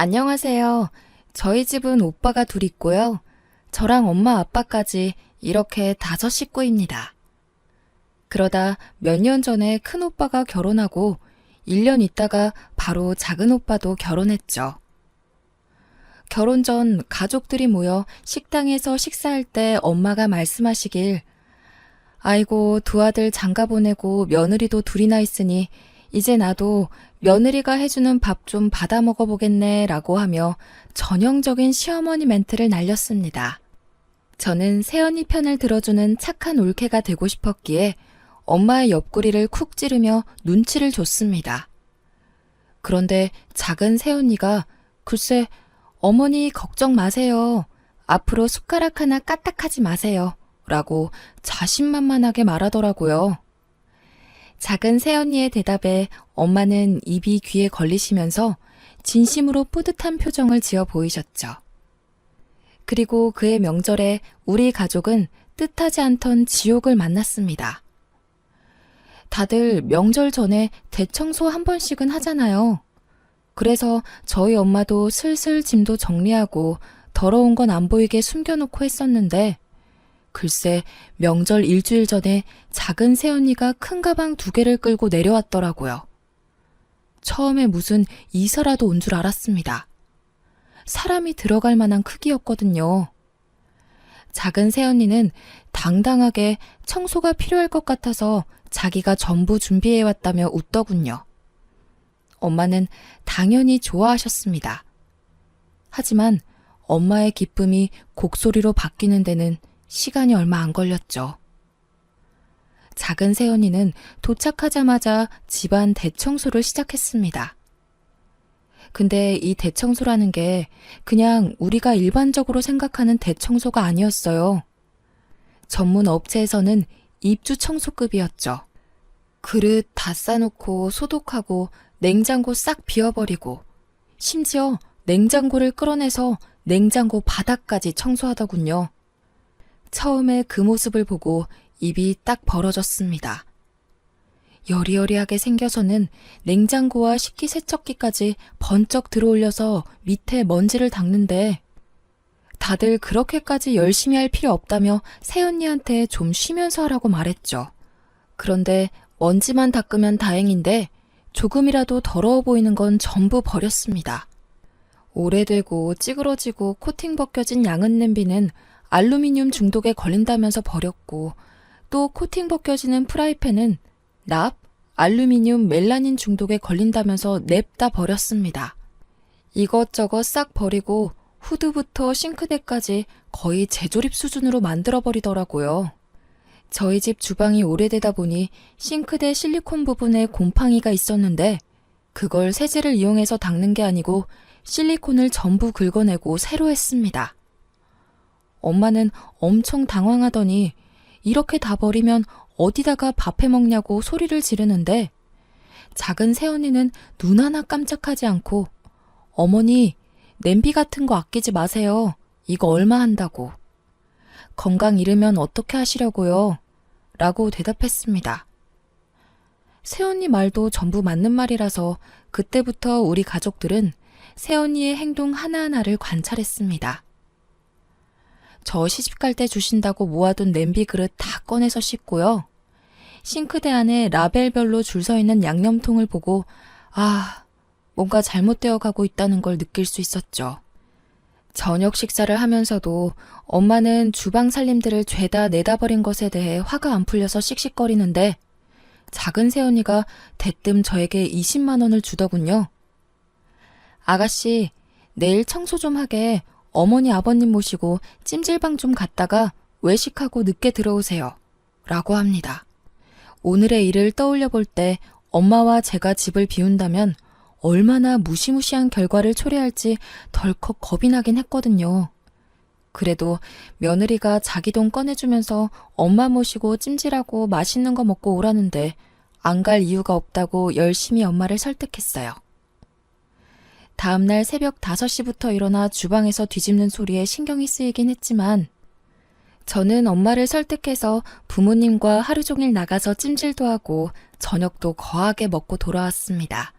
안녕하세요. 저희 집은 오빠가 둘 있고요. 저랑 엄마 아빠까지 이렇게 5식구입니다. 그러다 몇 년 전에 큰 오빠가 결혼하고 1년 있다가 바로 작은 오빠도 결혼했죠. 결혼 전 가족들이 모여 식당에서 식사할 때 엄마가 말씀하시길, 아이고, 두 아들 장가 보내고 며느리도 둘이나 있으니 이제 나도 며느리가 해주는 밥 좀 받아 먹어보겠네 라고 하며 전형적인 시어머니 멘트를 날렸습니다. 저는 새언니 편을 들어주는 착한 올케가 되고 싶었기에 엄마의 옆구리를 쿡 찌르며 눈치를 줬습니다. 그런데 작은 새언니가 글쎄 어머니 걱정 마세요. 앞으로 숟가락 하나 까딱하지 마세요. 라고 자신만만하게 말하더라고요. 작은 새언니의 대답에 엄마는 입이 귀에 걸리시면서 진심으로 뿌듯한 표정을 지어 보이셨죠. 그리고 그의 명절에 우리 가족은 뜻하지 않던 지옥을 만났습니다. 다들 명절 전에 대청소 한 번씩은 하잖아요. 그래서 저희 엄마도 슬슬 짐도 정리하고 더러운 건 안 보이게 숨겨놓고 했었는데 글쎄 명절 일주일 전에 작은 새언니가 큰 가방 2개를 끌고 내려왔더라고요. 처음에 무슨 이사라도 온 줄 알았습니다. 사람이 들어갈 만한 크기였거든요. 작은 새언니는 당당하게 청소가 필요할 것 같아서 자기가 전부 준비해왔다며 웃더군요. 엄마는 당연히 좋아하셨습니다. 하지만 엄마의 기쁨이 곡소리로 바뀌는 데는 시간이 얼마 안 걸렸죠. 작은 새언니는 도착하자마자 집안 대청소를 시작했습니다. 근데 이 대청소라는 게 그냥 우리가 일반적으로 생각하는 대청소가 아니었어요. 전문 업체에서는 입주 청소급이었죠. 그릇 다 싸놓고 소독하고 냉장고 싹 비워버리고 심지어 냉장고를 끌어내서 냉장고 바닥까지 청소하더군요. 처음에 그 모습을 보고 입이 딱 벌어졌습니다. 여리여리하게 생겨서는 냉장고와 식기세척기까지 번쩍 들어올려서 밑에 먼지를 닦는데 다들 그렇게까지 열심히 할 필요 없다며 새언니한테 좀 쉬면서 하라고 말했죠. 그런데 먼지만 닦으면 다행인데 조금이라도 더러워 보이는 건 전부 버렸습니다. 오래되고 찌그러지고 코팅 벗겨진 양은 냄비는 알루미늄 중독에 걸린다면서 버렸고 또 코팅 벗겨지는 프라이팬은 납, 알루미늄, 멜라닌 중독에 걸린다면서 냅다 버렸습니다. 이것저것 싹 버리고 후드부터 싱크대까지 거의 재조립 수준으로 만들어버리더라고요. 저희 집 주방이 오래되다 보니 싱크대 실리콘 부분에 곰팡이가 있었는데 그걸 세제를 이용해서 닦는 게 아니고 실리콘을 전부 긁어내고 새로 했습니다. 엄마는 엄청 당황하더니 이렇게 다 버리면 어디다가 밥 해먹냐고 소리를 지르는데 작은 새언니는 눈 하나 깜짝하지 않고 어머니 냄비 같은 거 아끼지 마세요. 이거 얼마 한다고. 건강 잃으면 어떻게 하시려고요? 라고 대답했습니다. 새언니 말도 전부 맞는 말이라서 그때부터 우리 가족들은 새언니의 행동 하나하나를 관찰했습니다. 저 시집갈 때 주신다고 모아둔 냄비 그릇 다 꺼내서 씻고요. 싱크대 안에 라벨별로 줄 서 있는 양념통을 보고 뭔가 잘못되어 가고 있다는 걸 느낄 수 있었죠. 저녁 식사를 하면서도 엄마는 주방 살림들을 죄다 내다버린 것에 대해 화가 안 풀려서 씩씩거리는데 작은 새언니가 대뜸 저에게 20만 원을 주더군요. 아가씨, 내일 청소 좀 하게 어머니 아버님 모시고 찜질방 좀 갔다가 외식하고 늦게 들어오세요. 라고 합니다. 오늘의 일을 떠올려 볼 때 엄마와 제가 집을 비운다면 얼마나 무시무시한 결과를 초래할지 덜컥 겁이 나긴 했거든요. 그래도 며느리가 자기 돈 꺼내주면서 엄마 모시고 찜질하고 맛있는 거 먹고 오라는데 안 갈 이유가 없다고 열심히 엄마를 설득했어요. 다음날 새벽 5시부터 일어나 주방에서 뒤집는 소리에 신경이 쓰이긴 했지만 저는 엄마를 설득해서 부모님과 하루 종일 나가서 찜질도 하고 저녁도 거하게 먹고 돌아왔습니다.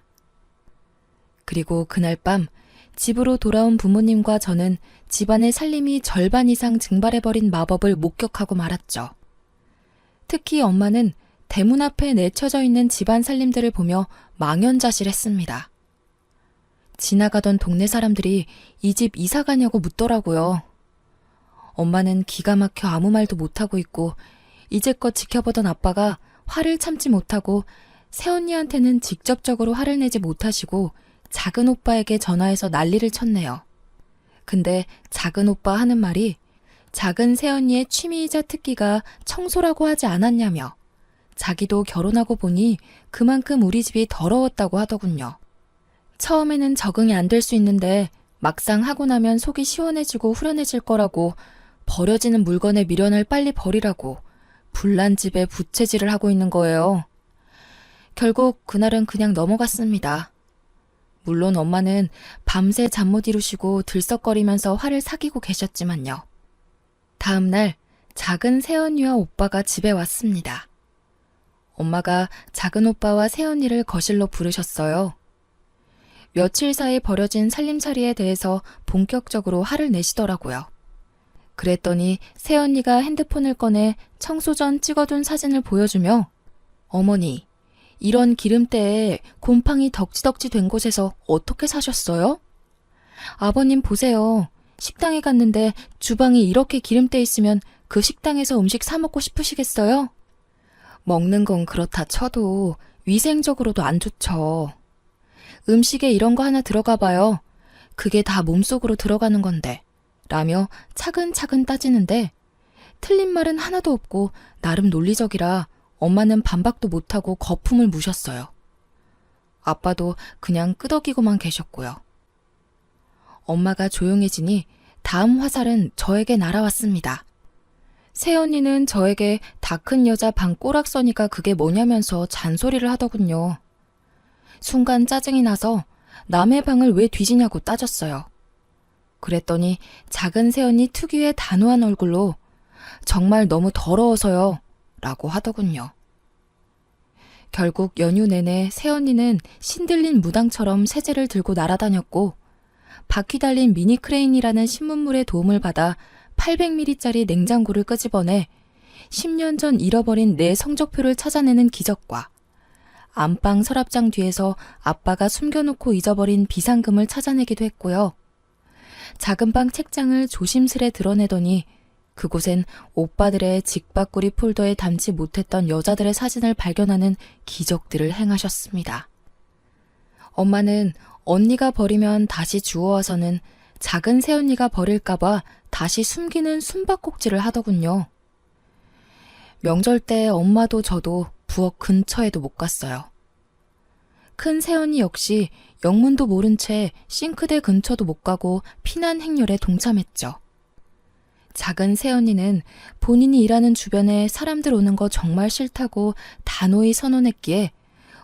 그리고 그날 밤 집으로 돌아온 부모님과 저는 집안의 살림이 절반 이상 증발해버린 마법을 목격하고 말았죠. 특히 엄마는 대문 앞에 내쳐져 있는 집안 살림들을 보며 망연자실했습니다. 지나가던 동네 사람들이 이 집 이사 가냐고 묻더라고요. 엄마는 기가 막혀 아무 말도 못하고 있고 이제껏 지켜보던 아빠가 화를 참지 못하고 새언니한테는 직접적으로 화를 내지 못하시고 작은 오빠에게 전화해서 난리를 쳤네요. 근데 작은 오빠 하는 말이 작은 새언니의 취미이자 특기가 청소라고 하지 않았냐며 자기도 결혼하고 보니 그만큼 우리 집이 더러웠다고 하더군요. 처음에는 적응이 안 될 수 있는데 막상 하고 나면 속이 시원해지고 후련해질 거라고 버려지는 물건의 미련을 빨리 버리라고 불난 집에 부채질을 하고 있는 거예요. 결국 그날은 그냥 넘어갔습니다. 물론 엄마는 밤새 잠 못 이루시고 들썩거리면서 화를 사귀고 계셨지만요. 다음 날 작은 새언니와 오빠가 집에 왔습니다. 엄마가 작은 오빠와 새언니를 거실로 부르셨어요. 며칠 사이 벌어진 살림살이에 대해서 본격적으로 화를 내시더라고요. 그랬더니 새언니가 핸드폰을 꺼내 청소 전 찍어둔 사진을 보여주며 어머니, 이런 기름때에 곰팡이 덕지덕지 된 곳에서 어떻게 사셨어요? 아버님 보세요. 식당에 갔는데 주방이 이렇게 기름때 있으면 그 식당에서 음식 사 먹고 싶으시겠어요? 먹는 건 그렇다 쳐도 위생적으로도 안 좋죠. 음식에 이런 거 하나 들어가 봐요. 그게 다 몸속으로 들어가는 건데. 라며 차근차근 따지는데 틀린 말은 하나도 없고 나름 논리적이라 엄마는 반박도 못하고 거품을 무셨어요. 아빠도 그냥 끄덕이고만 계셨고요. 엄마가 조용해지니 다음 화살은 저에게 날아왔습니다. 새언니는 저에게 다 큰 여자 방 꼬락서니까 그게 뭐냐면서 잔소리를 하더군요. 순간 짜증이 나서 남의 방을 왜 뒤지냐고 따졌어요. 그랬더니 작은 새언니 특유의 단호한 얼굴로 정말 너무 더러워서요 라고 하더군요. 결국 연휴 내내 새언니는 신들린 무당처럼 세제를 들고 날아다녔고 바퀴 달린 미니 크레인이라는 신문물의 도움을 받아 800ml짜리 냉장고를 끄집어내 10년 전 잃어버린 내 성적표를 찾아내는 기적과 안방 서랍장 뒤에서 아빠가 숨겨놓고 잊어버린 비상금을 찾아내기도 했고요. 작은 방 책장을 조심스레 드러내더니 그곳엔 오빠들의 직바꾸리 폴더에 담지 못했던 여자들의 사진을 발견하는 기적들을 행하셨습니다. 엄마는 언니가 버리면 다시 주워와서는 작은 새언니가 버릴까봐 다시 숨기는 숨바꼭질을 하더군요. 명절 때 엄마도 저도 부엌 근처에도 못 갔어요. 큰 새언니 역시 영문도 모른 채 싱크대 근처도 못 가고 피난 행렬에 동참했죠. 작은 새언니는 본인이 일하는 주변에 사람들 오는 거 정말 싫다고 단호히 선언했기에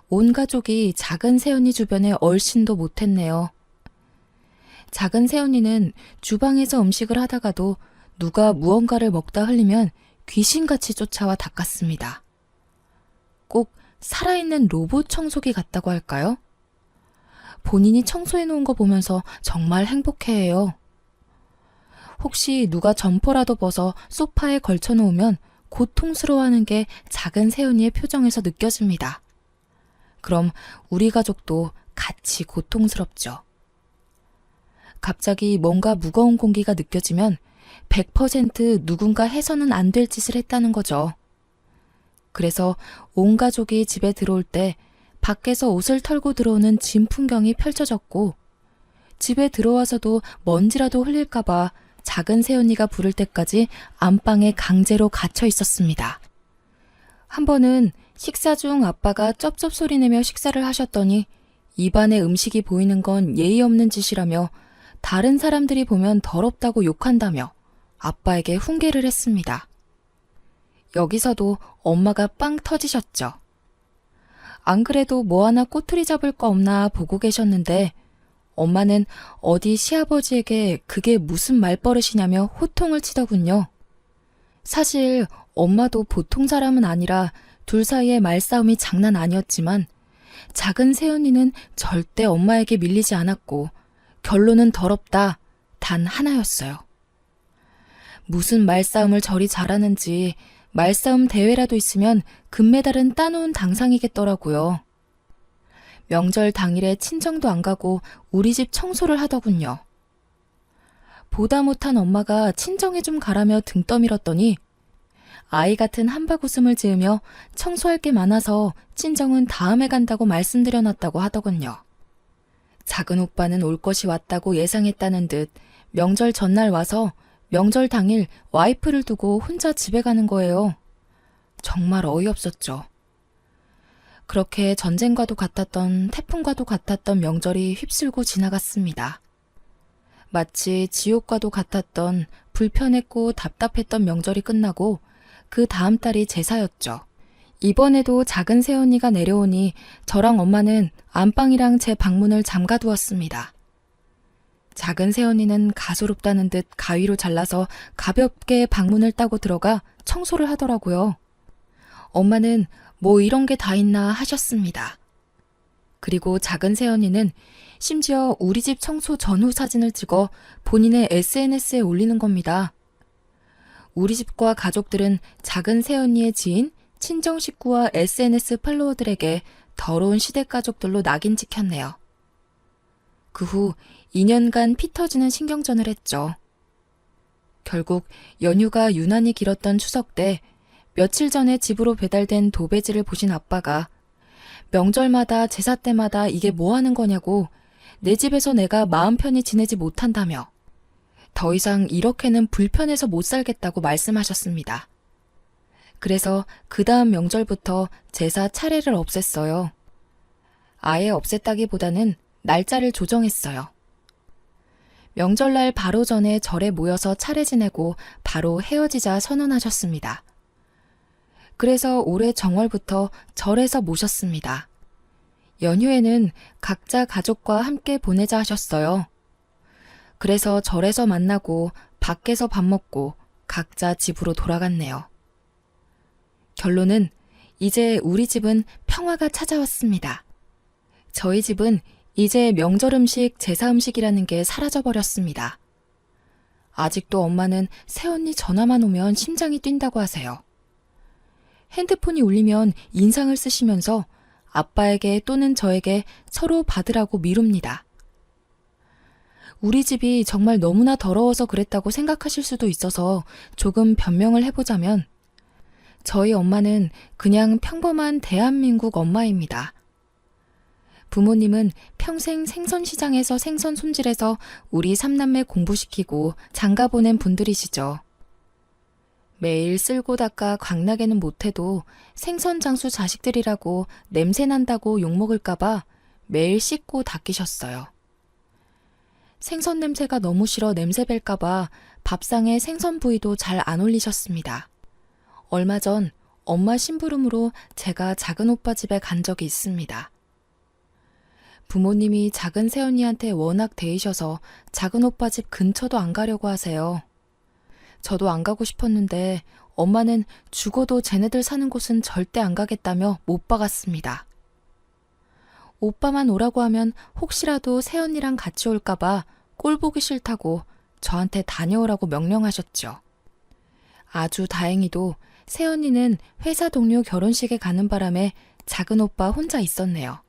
온 가족이 작은 새언니 주변에 얼씬도 못했네요. 작은 새언니는 주방에서 음식을 하다가도 누가 무언가를 먹다 흘리면 귀신같이 쫓아와 닦았습니다. 꼭 살아있는 로봇 청소기 같다고 할까요? 본인이 청소해놓은 거 보면서 정말 행복해해요. 혹시 누가 점퍼라도 벗어 소파에 걸쳐놓으면 고통스러워하는 게 작은 새언니의 표정에서 느껴집니다. 그럼 우리 가족도 같이 고통스럽죠. 갑자기 뭔가 무거운 공기가 느껴지면 100% 누군가 해서는 안 될 짓을 했다는 거죠. 그래서 온 가족이 집에 들어올 때 밖에서 옷을 털고 들어오는 진 풍경이 펼쳐졌고 집에 들어와서도 먼지라도 흘릴까봐 작은 새언니가 부를 때까지 안방에 강제로 갇혀 있었습니다. 한 번은 식사 중 아빠가 쩝쩝 소리 내며 식사를 하셨더니 입안에 음식이 보이는 건 예의 없는 짓이라며 다른 사람들이 보면 더럽다고 욕한다며 아빠에게 훈계를 했습니다. 여기서도 엄마가 빵 터지셨죠. 안 그래도 뭐 하나 꼬투리 잡을 거 없나 보고 계셨는데 엄마는 어디 시아버지에게 그게 무슨 말버릇이냐며 호통을 치더군요. 사실 엄마도 보통 사람은 아니라 둘 사이의 말싸움이 장난 아니었지만 작은 새언니는 절대 엄마에게 밀리지 않았고 결론은 더럽다. 단 하나였어요. 무슨 말싸움을 저리 잘하는지 말싸움 대회라도 있으면 금메달은 따놓은 당상이겠더라고요. 명절 당일에 친정도 안 가고 우리 집 청소를 하더군요. 보다 못한 엄마가 친정에 좀 가라며 등 떠밀었더니 아이 같은 한바구음을 지으며 청소할 게 많아서 친정은 다음에 간다고 말씀드려놨다고 하더군요. 작은 오빠는 올 것이 왔다고 예상했다는 듯 명절 전날 와서 명절 당일 와이프를 두고 혼자 집에 가는 거예요. 정말 어이없었죠. 그렇게 전쟁과도 같았던 태풍과도 같았던 명절이 휩쓸고 지나갔습니다. 마치 지옥과도 같았던 불편했고 답답했던 명절이 끝나고 그 다음 달이 제사였죠. 이번에도 작은 새언니가 내려오니 저랑 엄마는 안방이랑 제 방문을 잠가두었습니다. 작은 새언니는 가소롭다는 듯 가위로 잘라서 가볍게 방문을 따고 들어가 청소를 하더라고요. 엄마는 뭐 이런 게 다 있나 하셨습니다. 그리고 작은 새언니는 심지어 우리 집 청소 전후 사진을 찍어 본인의 SNS에 올리는 겁니다. 우리 집과 가족들은 작은 새언니의 지인, 친정 식구와 SNS 팔로워들에게 더러운 시댁 가족들로 낙인 찍혔네요. 그 후 2년간 피 터지는 신경전을 했죠. 결국 연휴가 유난히 길었던 추석 때 며칠 전에 집으로 배달된 도배지를 보신 아빠가 명절마다 제사 때마다 이게 뭐 하는 거냐고 내 집에서 내가 마음 편히 지내지 못한다며 더 이상 이렇게는 불편해서 못 살겠다고 말씀하셨습니다. 그래서 그 다음 명절부터 제사 차례를 없앴어요. 아예 없앴다기보다는 날짜를 조정했어요. 명절날 바로 전에 절에 모여서 차례 지내고 바로 헤어지자 선언하셨습니다. 그래서 올해 정월부터 절에서 모셨습니다. 연휴에는 각자 가족과 함께 보내자 하셨어요. 그래서 절에서 만나고 밖에서 밥 먹고 각자 집으로 돌아갔네요. 결론은 이제 우리 집은 평화가 찾아왔습니다. 저희 집은 이제 명절 음식, 제사 음식이라는 게 사라져버렸습니다. 아직도 엄마는 새언니 전화만 오면 심장이 뛴다고 하세요. 핸드폰이 울리면 인상을 쓰시면서 아빠에게 또는 저에게 서로 받으라고 미룹니다. 우리 집이 정말 너무나 더러워서 그랬다고 생각하실 수도 있어서 조금 변명을 해보자면 저희 엄마는 그냥 평범한 대한민국 엄마입니다. 부모님은 평생 생선시장에서 생선 손질해서 우리 삼남매 공부시키고 장가 보낸 분들이시죠. 매일 쓸고 닦아 광나게는 못해도 생선 장수 자식들이라고 냄새난다고 욕먹을까봐 매일 씻고 닦이셨어요. 생선 냄새가 너무 싫어 냄새 뺄까봐 밥상에 생선 부위도 잘 안 올리셨습니다. 얼마 전 엄마 심부름으로 제가 작은 오빠 집에 간 적이 있습니다. 부모님이 작은 새언니한테 워낙 대이셔서 작은 오빠 집 근처도 안 가려고 하세요. 저도 안 가고 싶었는데 엄마는 죽어도 쟤네들 사는 곳은 절대 안 가겠다며 못 박았습니다. 오빠만 오라고 하면 혹시라도 새언니랑 같이 올까봐 꼴 보기 싫다고 저한테 다녀오라고 명령하셨죠. 아주 다행히도 새언니는 회사 동료 결혼식에 가는 바람에 작은 오빠 혼자 있었네요.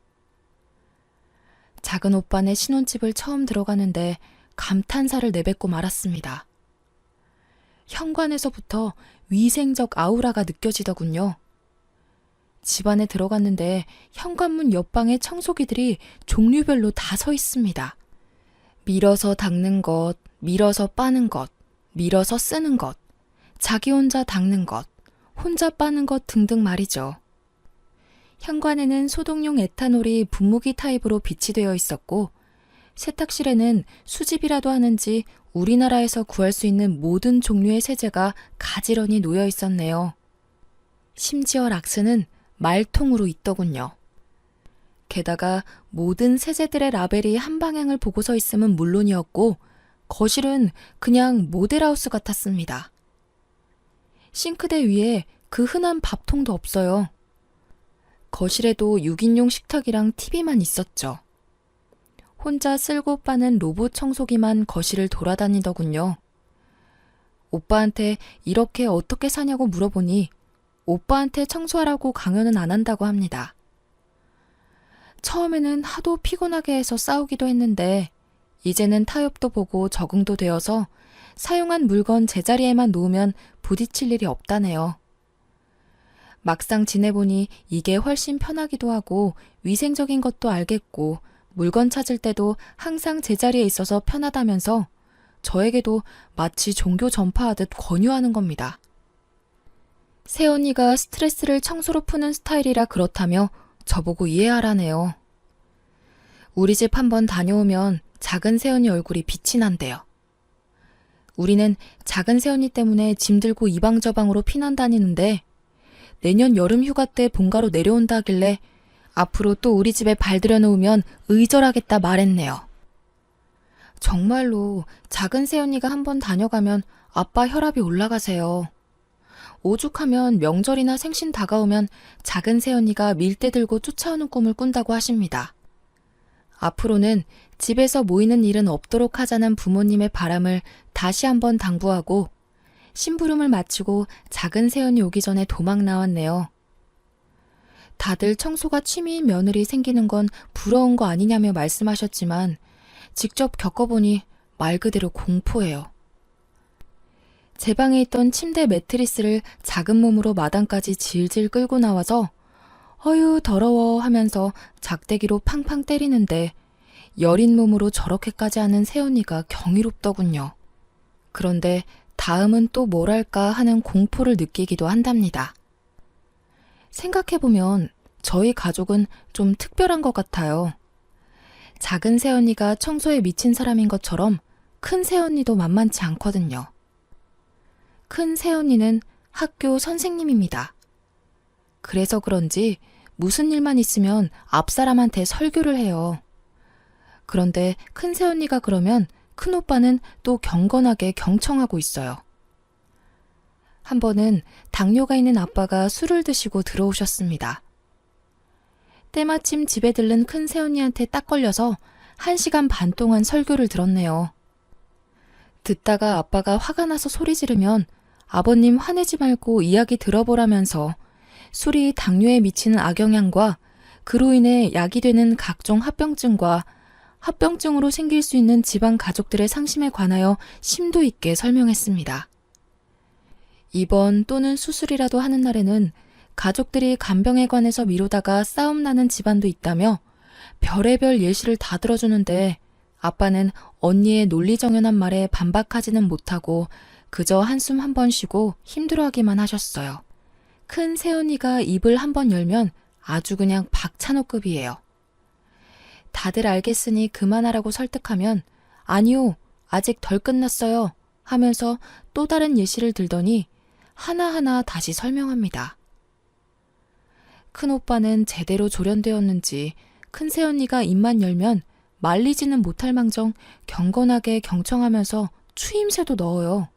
작은 오빠네 신혼집을 처음 들어가는데 감탄사를 내뱉고 말았습니다. 현관에서부터 위생적 아우라가 느껴지더군요. 집 안에 들어갔는데 현관문 옆방에 청소기들이 종류별로 다 서 있습니다. 밀어서 닦는 것, 밀어서 빠는 것, 밀어서 쓰는 것, 자기 혼자 닦는 것, 혼자 빠는 것 등등 말이죠. 현관에는 소독용 에탄올이 분무기 타입으로 비치되어 있었고 세탁실에는 수집이라도 하는지 우리나라에서 구할 수 있는 모든 종류의 세제가 가지런히 놓여 있었네요. 심지어 락스는 말통으로 있더군요. 게다가 모든 세제들의 라벨이 한 방향을 보고 서 있음은 물론이었고 거실은 그냥 모델하우스 같았습니다. 싱크대 위에 그 흔한 밥통도 없어요. 거실에도 6인용 식탁이랑 TV만 있었죠. 혼자 쓸고 빠는 로봇 청소기만 거실을 돌아다니더군요. 오빠한테 이렇게 어떻게 사냐고 물어보니 오빠한테 청소하라고 강요는 안 한다고 합니다. 처음에는 하도 피곤하게 해서 싸우기도 했는데 이제는 타협도 보고 적응도 되어서 사용한 물건 제자리에만 놓으면 부딪힐 일이 없다네요. 막상 지내보니 이게 훨씬 편하기도 하고 위생적인 것도 알겠고 물건 찾을 때도 항상 제자리에 있어서 편하다면서 저에게도 마치 종교 전파하듯 권유하는 겁니다. 새언니가 스트레스를 청소로 푸는 스타일이라 그렇다며 저보고 이해하라네요. 우리 집 한번 다녀오면 작은 새언니 얼굴이 빛이 난대요. 우리는 작은 새언니 때문에 짐 들고 이방저방으로 피난 다니는데 내년 여름 휴가 때 본가로 내려온다 하길래 앞으로 또 우리 집에 발 들여놓으면 의절하겠다 말했네요. 정말로 작은 새언니가 한번 다녀가면 아빠 혈압이 올라가세요. 오죽하면 명절이나 생신 다가오면 작은 새언니가 밀대 들고 쫓아오는 꿈을 꾼다고 하십니다. 앞으로는 집에서 모이는 일은 없도록 하자는 부모님의 바람을 다시 한번 당부하고 심부름을 마치고 작은 새언니 오기 전에 도망 나왔네요. 다들 청소가 취미인 며느리 생기는 건 부러운 거 아니냐며 말씀하셨지만 직접 겪어보니 말 그대로 공포예요. 제 방에 있던 침대 매트리스를 작은 몸으로 마당까지 질질 끌고 나와서 어휴 더러워 하면서 작대기로 팡팡 때리는데 여린 몸으로 저렇게까지 하는 새언니가 경이롭더군요. 그런데 다음은 또 뭘 할까 하는 공포를 느끼기도 한답니다. 생각해보면 저희 가족은 좀 특별한 것 같아요. 작은 새언니가 청소에 미친 사람인 것처럼 큰 새언니도 만만치 않거든요. 큰 새언니는 학교 선생님입니다. 그래서 그런지 무슨 일만 있으면 앞사람한테 설교를 해요. 그런데 큰 새언니가 그러면 큰오빠는 또 경건하게 경청하고 있어요. 한 번은 당뇨가 있는 아빠가 술을 드시고 들어오셨습니다. 때마침 집에 들른 큰 새언니한테 딱 걸려서 1시간 반 동안 설교를 들었네요. 듣다가 아빠가 화가 나서 소리 지르면 아버님 화내지 말고 이야기 들어보라면서 술이 당뇨에 미치는 악영향과 그로 인해 약이 되는 각종 합병증과 합병증으로 생길 수 있는 집안 가족들의 상심에 관하여 심도 있게 설명했습니다. 입원 또는 수술이라도 하는 날에는 가족들이 간병에 관해서 미루다가 싸움 나는 집안도 있다며 별의별 예시를 다 들어주는데 아빠는 언니의 논리정연한 말에 반박하지는 못하고 그저 한숨 한 번 쉬고 힘들어하기만 하셨어요. 큰 새언니가 입을 한 번 열면 아주 그냥 박찬호급이에요. 다들 알겠으니 그만하라고 설득하면 아니요, 아직 덜 끝났어요 하면서 또 다른 예시를 들더니 하나하나 다시 설명합니다. 큰오빠는 제대로 조련되었는지 큰 새언니가 입만 열면 말리지는 못할 망정 경건하게 경청하면서 추임새도 넣어요.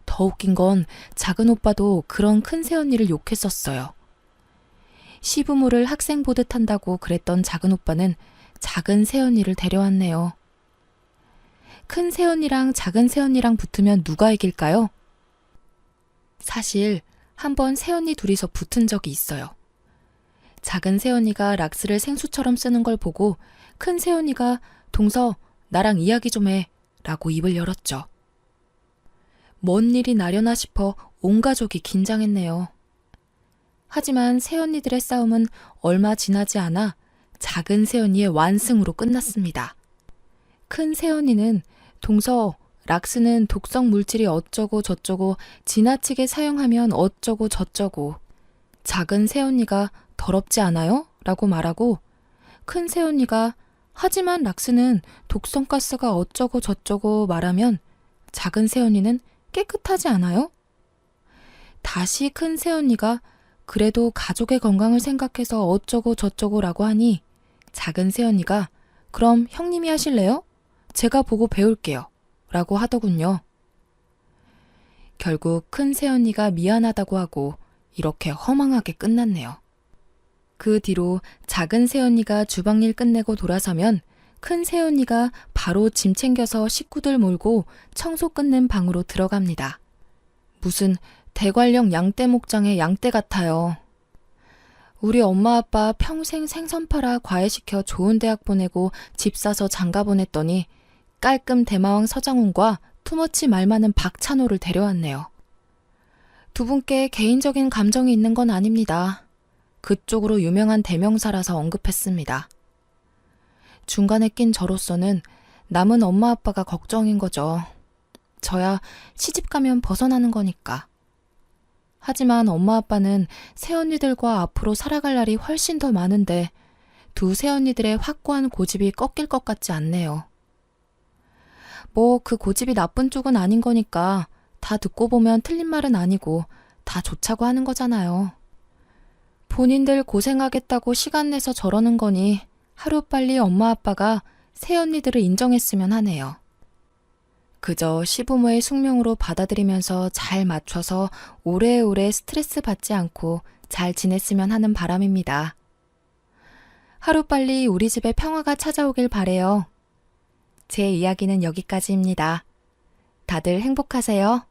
더 웃긴 건 작은 오빠도 그런 큰 새언니를 욕했었어요. 시부모를 학생 보듯 한다고 그랬던 작은 오빠는 작은 새언니를 데려왔네요. 큰 새언니랑 작은 새언니랑 붙으면 누가 이길까요? 사실 한번 새언니 둘이서 붙은 적이 있어요. 작은 새언니가 락스를 생수처럼 쓰는 걸 보고 큰 새언니가 동서 나랑 이야기 좀 해 라고 입을 열었죠. 뭔 일이 나려나 싶어 온 가족이 긴장했네요. 하지만 새언니들의 싸움은 얼마 지나지 않아 작은 새언니의 완승으로 끝났습니다. 큰 새언니는 동서, 락스는 독성 물질이 어쩌고 저쩌고 지나치게 사용하면 어쩌고 저쩌고 작은 새언니가 더럽지 않아요? 라고 말하고 큰 새언니가 하지만 락스는 독성가스가 어쩌고 저쩌고 말하면 작은 새언니는 깨끗하지 않아요? 다시 큰 새언니가 그래도 가족의 건강을 생각해서 어쩌고 저쩌고 라고 하니 작은 새언니가 그럼 형님이 하실래요? 제가 보고 배울게요 라고 하더군요. 결국 큰 새언니가 미안하다고 하고 이렇게 허망하게 끝났네요. 그 뒤로 작은 새언니가 주방일 끝내고 돌아서면 큰 새언니가 바로 짐 챙겨서 식구들 몰고 청소 끝낸 방으로 들어갑니다. 무슨 대관령 양떼 목장의 양떼 같아요. 우리 엄마 아빠 평생 생선 팔아 과외시켜 좋은 대학 보내고 집 사서 장가 보냈더니 깔끔 대마왕 서장훈과 투머치 말 많은 박찬호를 데려왔네요. 두 분께 개인적인 감정이 있는 건 아닙니다. 그쪽으로 유명한 대명사라서 언급했습니다. 중간에 낀 저로서는 남은 엄마 아빠가 걱정인 거죠. 저야 시집 가면 벗어나는 거니까. 하지만 엄마 아빠는 새언니들과 앞으로 살아갈 날이 훨씬 더 많은데 두 새언니들의 확고한 고집이 꺾일 것 같지 않네요. 뭐 그 고집이 나쁜 쪽은 아닌 거니까 다 듣고 보면 틀린 말은 아니고 다 좋자고 하는 거잖아요. 본인들 고생하겠다고 시간 내서 저러는 거니 하루빨리 엄마 아빠가 새언니들을 인정했으면 하네요. 그저 시부모의 숙명으로 받아들이면서 잘 맞춰서 오래오래 스트레스 받지 않고 잘 지냈으면 하는 바람입니다. 하루빨리 우리 집에 평화가 찾아오길 바래요. 제 이야기는 여기까지입니다. 다들 행복하세요.